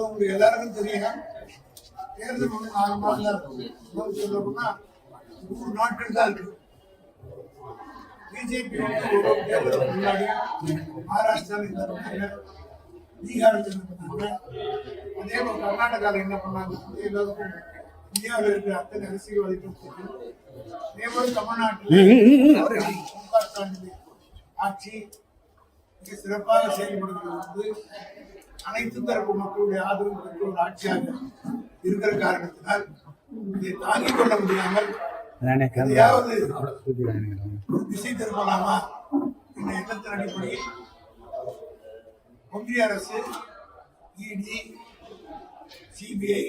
உங்களுக்கு எல்லாருக்கும் தெரியும், தேர்தல் வந்து 4 மாதம் தான் இருக்கும். சொல்லணும்னா 100 நாட்கள் தான் இருக்கு. பிஜேபி வந்து ஒரு தேர்தலுக்கு முன்னாடி மகாராஷ்டிராவில் என்ன பண்ணாங்க, பீகாரில் என்ன பண்ணாங்க, அதே போல கர்நாடகாவில் என்ன பண்ணாங்க, எல்லாருக்கும் இந்தியாவில் இருக்கிற அத்தனை அரசியல்வாதிகள் தெரியும். அதே போல தமிழ்நாட்டில் ஆட்சி மிக சிறப்பாக செயல்படுகிறது வந்து அனைத்து தரப்பு மக்களுடைய ஆதரவு பெற்ற ஒரு ஆட்சியாக இருக்கிற காரணத்தினால் இதை தாங்கிக் கொள்ள முடியாமல் எதையாவது திசை திருப்பலாமா என்ற எண்ணத்தின் அடிப்படையில் ஒன்றிய அரசு, இடி, சிபிஐ,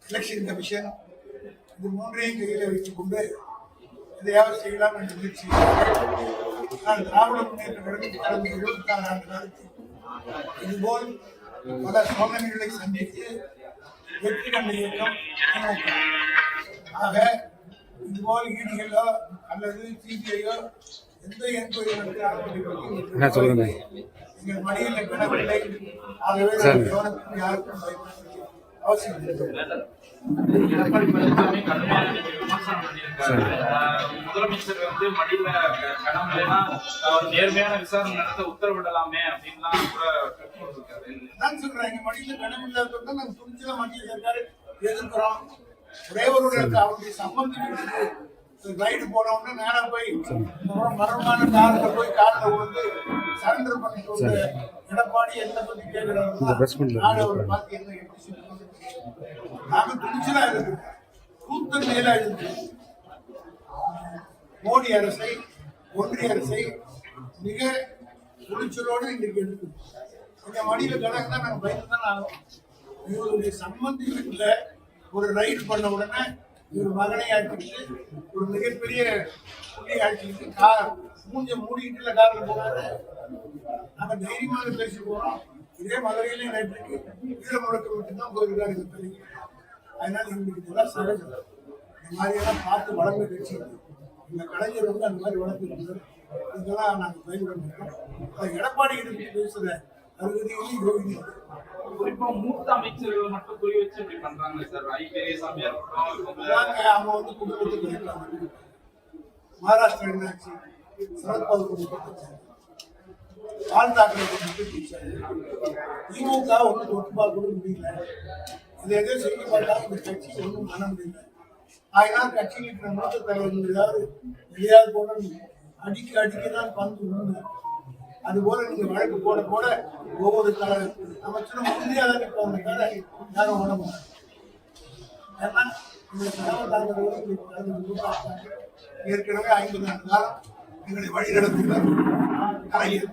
எலெக்ஷன் கமிஷன் இது மூன்றையும் கையில் வைத்துக் கொண்டு எதையாவது செய்யலாம் என்ற முயற்சி. நான் திராவிட முன்னேற்ற கழகம் கடந்த 26 ஆண்டு காலத்தில் இதுபோல் பல சோதனைகளை சந்தித்து வெற்றி கண்ட இயக்கம் திமுக. ஆக இதுபோல் ஈடிகளோ அல்லது சிபிஐயோ எந்த என்கொயரி எங்கள் மடியில் கிடவில்லை. ஆகவே கவனத்துக்கு யாருக்கும் அவசியம் இல்லை. எடப்பாடி பழனிசாமி கடுமையான விமர்சனம் பண்ணியிருக்காரு. முதலமைச்சர் வந்து மடியில கனம் இல்லைன்னா நேர்மையான விசாரணை நடத்த உத்தரவிடலாமே அப்படின்லாம் கூட கேட்டுருக்காரு. நான் சொல்றேன், எங்க மடியில கனம் இல்லாத நாங்க துணிச்சல மத்திய சர்க்காரு எதிர்க்கிறோம். ஒரே ஒரு அவருடைய சம்பந்தம் ரைடு போனவொடனே நேரா போய் மரணமான கார்ல போய் கார்ல வந்து சரண்டர் பண்ணிட்டு எடப்பாடி என்ன பத்தி கேட்கிறாரு. நாடு அவர் பார்த்து என்ன எப்படி நாம துணிச்சலா இருக்கு, கூத்தல் மேலா இருக்கு. மோடி அரசை, ஒன்றிய அரசை மிக துணிச்சலோடு இன்றைக்கு இருக்கு. இந்த மடியில கணக்கு தான் நாங்க பயந்து தான் ஆகும். இவருடைய சம்பந்தி வீட்டுல ஒரு ரைடு பண்ண உடனே இவர் மகனை ஆக்கிட்டு ஒரு மிகப்பெரிய புள்ளி ஆக்கிட்டு கார் மூஞ்ச மூடிக்கிட்டு காரில் போனாரு. நாங்க தைரியமாக பேசி போறோம். இதே மதுரையிலே நேற்றுக்கு வீர முழக்கம் விட்டு தான் போயிருக்காரு இந்த பள்ளி. அதனால எங்களுக்கு இதெல்லாம் சகஜம். இந்த மாதிரியெல்லாம் பார்த்து வளர்ந்த கட்சி இந்த கலைஞர் வந்து அந்த மாதிரி வளர்த்துருக்காரு. இதெல்லாம் நாங்கள் பயன்பட மாட்டோம். எடப்பாடி கிட்ட பேசுற அருகதையிலும் யோகி குறிப்பா மூத்த அமைச்சர்கள் மட்டும் குறி வச்சு இப்படி பண்றாங்க சார். பெரியசாமி அவங்க வந்து குடும்பத்துக்கு இருக்காங்க. மகாராஷ்டிரா என்னாச்சு, சரத்பவார் குடும்பத்தை ஆள் தாக்கலை திமுக ஒன்று தொட்டு பார்க்க கூட முடியல. இதை எதோ செய்ய பார்த்தாலும் இந்த கட்சி ஒன்றும் பண்ண முடியல. அதனால கட்சியில் இருக்கிற மூத்த தலைவர்கள் எதையாவது போட அடிக்கதான் பங்கு உண்டு. அதுபோல நீங்க வழக்கு போட ஒவ்வொரு அமைச்சரும் உறுதியாக நிற்பாங்க, யாரும் உணவு. ஏன்னா இந்த கனவு தாங்கிறவர்கள் ஏற்கனவே 50 ஆண்டு காலம் எங்களை வழி நடத்துகிறார் கலைஞர்.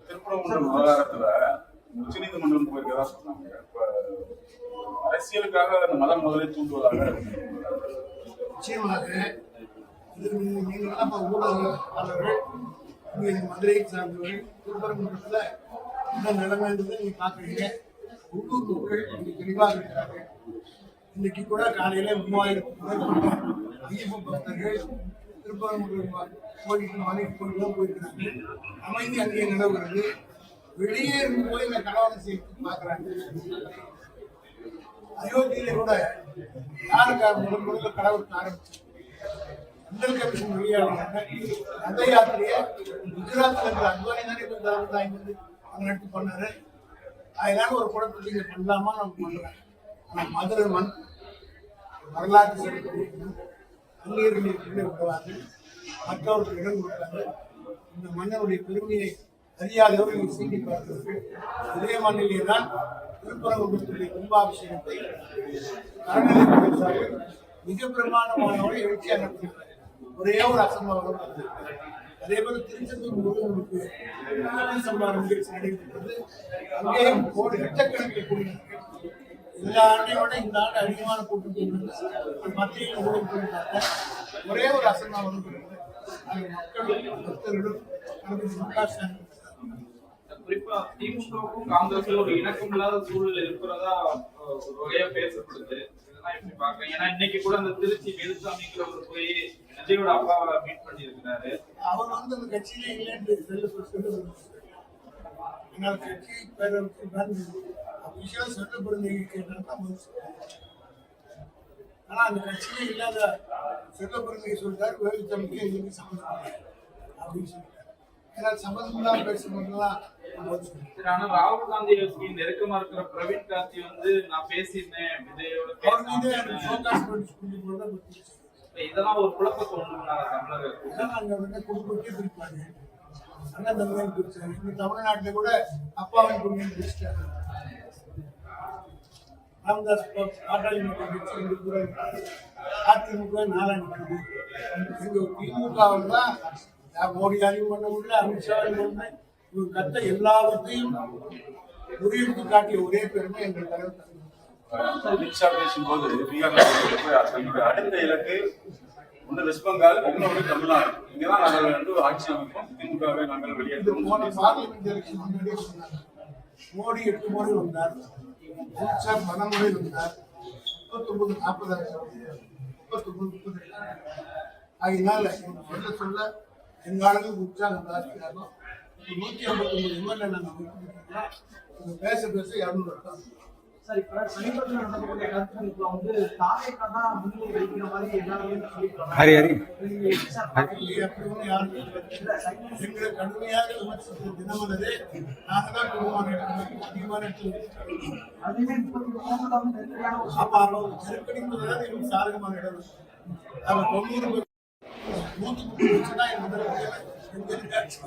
திருப்பரங்குன்றம் விவகாரத்துல உச்சநீதிமன்றம் போயிருக்கதா சொன்னாங்க. இப்ப அரசியலுக்காக அந்த மதம் முதலே தூண்டுவதாக நிச்சயமாக நீங்களாம் ஊடகங்கள் மதுரையை சார்ந்தவர்கள் திருப்பரங்குன்றத்துல என்ன நிலைமைன்றது நீங்க பாக்குறீங்க. உள்ளூர் மக்கள் இன்னைக்கு தெளிவாக இருக்கிறாங்க. இன்னைக்கு கூட காலையில 3000 ஐயப்ப பக்தர்கள் திருப்பரங்குன்றம் கோயிலுக்கு மலைக்கு கோயிலாம் போயிருக்கிறாங்க. அமைதி அங்கே நிலவுகிறது. வெளியே இருந்து போய் இந்த கலவரம் செய்ய பார்க்கிறாங்க. அயோத்தியில கூட யாருக்காக முதல்ல கலவரத்தை ஆரம்பிச்சு மண்டல் கமிஷன் வெளியாக அந்த யாத்திரையை குஜராத்ல இருக்கிற அத்வானி தானே அங்க நடத்தி பண்ணாரு. அதனால ஒரு குழப்பத்தை இங்க பண்ணலாமா நம்ம பண்றேன். ஆனா மதுரை மண் வரலாற்று அந்நியர்களுக்கு விடுவாங்க, மற்றவர்களுக்கு இடம் கொடுத்தாங்க. இந்த மன்னனுடைய பெருமையை அறியாதவர்கள் சீண்டி பார்க்கிறார்கள். இதே மண்ணிலே தான் திருப்பரங்குன்றத்துடைய கும்பாபிஷேகத்தை அறநிலையத்துறை மிக பிரமாண்டமானவரை எழுச்சியாக நடத்தினார். ஒரே ஒரு அசம்பாவிதம். அதே போல திருச்செந்தூர் முருகனுக்கு சம்பாரம் நிகழ்ச்சி நடைபெற்றது. அங்கே கோடி லட்சக்கணக்கில் கூடினார்கள். எல்லா ஆண்டையோட இந்த ஆண்டு அதிகமான கூட்டம் மத்தியில் ஊழல் ஒரே ஒரு அசம்பாவிதம். மக்களும் பக்தர்களும் குறிப்பா திமுகவுக்கும் காங்கிரஸும் ஒரு இணக்கம் இல்லாத சூழல் இருக்கிறதா ஒரு வகையா பேசப்படுது. இதெல்லாம் எப்படி பாக்குறேன்? ஏன்னா இன்னைக்கு கூட அந்த திருச்சி வேலுசாமிங்கிறவர் போய் விஜயோட அப்பாவை மீட் பண்ணி இருக்கிறாரு. அவர் வந்து அந்த கட்சியிலே இல்லைன்னு என்னால் கட்சி பேரவைக்கு அபிஷியலாக செல்லப்படுறீங்க கேட்டால் தான் பதில் சொல்லுவாங்க. ஆனா அந்த கட்சியே இல்லாத செல்லப்படுறீங்க சொல்லிட்டாரு, வேலுத்தம்பிக்கு எங்களுக்கு சம்மந்தம் இல்லை அப்படின்னு சொல்லிட்டாரு. ஏன்னா சம்மந்தம் இல்லாமல் பேசும்போதுலாம் பதில் சொல்லுவாங்க. சரி, ஆனா ராகுல் காந்திக்கு நெருக்கமா இருக்கிற பிரவீன் காந்தி வந்து நான் பேசியிருந்தேன் விஜயோட அவர் மீதே அந்த ஃபோகாஸ் பண்ணி சொல்லி கூட கொடுத்துருச்சு. இதெல்லாம் ஒரு குழப்பத்தை உண்டு பண்ணாத தமிழக அதான் அங்க வந்து குடும்பத்தையே பிரிப்பாங்க. அண்ணன் தம்பியும் பிரிச்சாங்க. இங்க தமிழ்நாட்டுல கூட அப்பாவின் குடும்பம் பிரிச்சிட்டாங்க. ராமதாஸ் பாட்டாளி மக்கள் கட்சி இங்க கூட அதிமுக நாராயண எங்க திமுகவில் தான் மோடியாலையும் பண்ண முடியல, அமித்ஷாவையும் பண்ண இவங்க கத்த எல்லாவற்றையும் முறியடித்து காட்டிய ஒரே பெருமை எங்கள் தலைவர். அமித்ஷா பேசும்போது பீகார்ல போய் தங்களுடைய அடுத்த இலக்கு ஒன்று வெஸ்ட் பெங்கால், இன்னொன்று தமிழ்நாடு. இங்கதான் நாங்கள் வந்து ஆட்சி அமைப்போம், திமுகவை நாங்கள் வெளியேற்றோம். போன பார்லிமெண்ட் எலெக்ஷன் முன்னாடியே சொன்னாங்க. மோடி 8 முறை வந்தார், அமித்ஷா 10 முறை வந்தார், 39 40 39 அதனால சொல்ல சொல்ல எங்க ஆளுங்களுக்கு உற்சாகம் ஜாஸ்தியாகும். 159 எம்எல்ஏ நாங்கள் பேச பேச 200 இருக்காங்க. சார், இப்ப சமீபத்தில் நடந்தக்கூடிய கருத்துக்களுக்குள்ள வந்து தாவேக்கா தான் முன்னிலை வைக்கிற மாதிரி எல்லாருமே சொல்லியிருக்காங்க. அப்படி ஒன்றும் யாரும் எங்களை கடுமையாக விமர்சித்த தினமனது நாங்கள் தான் அதிகமான இடத்துல அதுவே 33 நெருக்கடியான ஒரு அப்ப அவங்க நெருக்கடிங்கிறதால எங்களுக்கு சாதகமான இடம் இருக்கு. அவங்க 90 130 எங்க இருக்காச்சு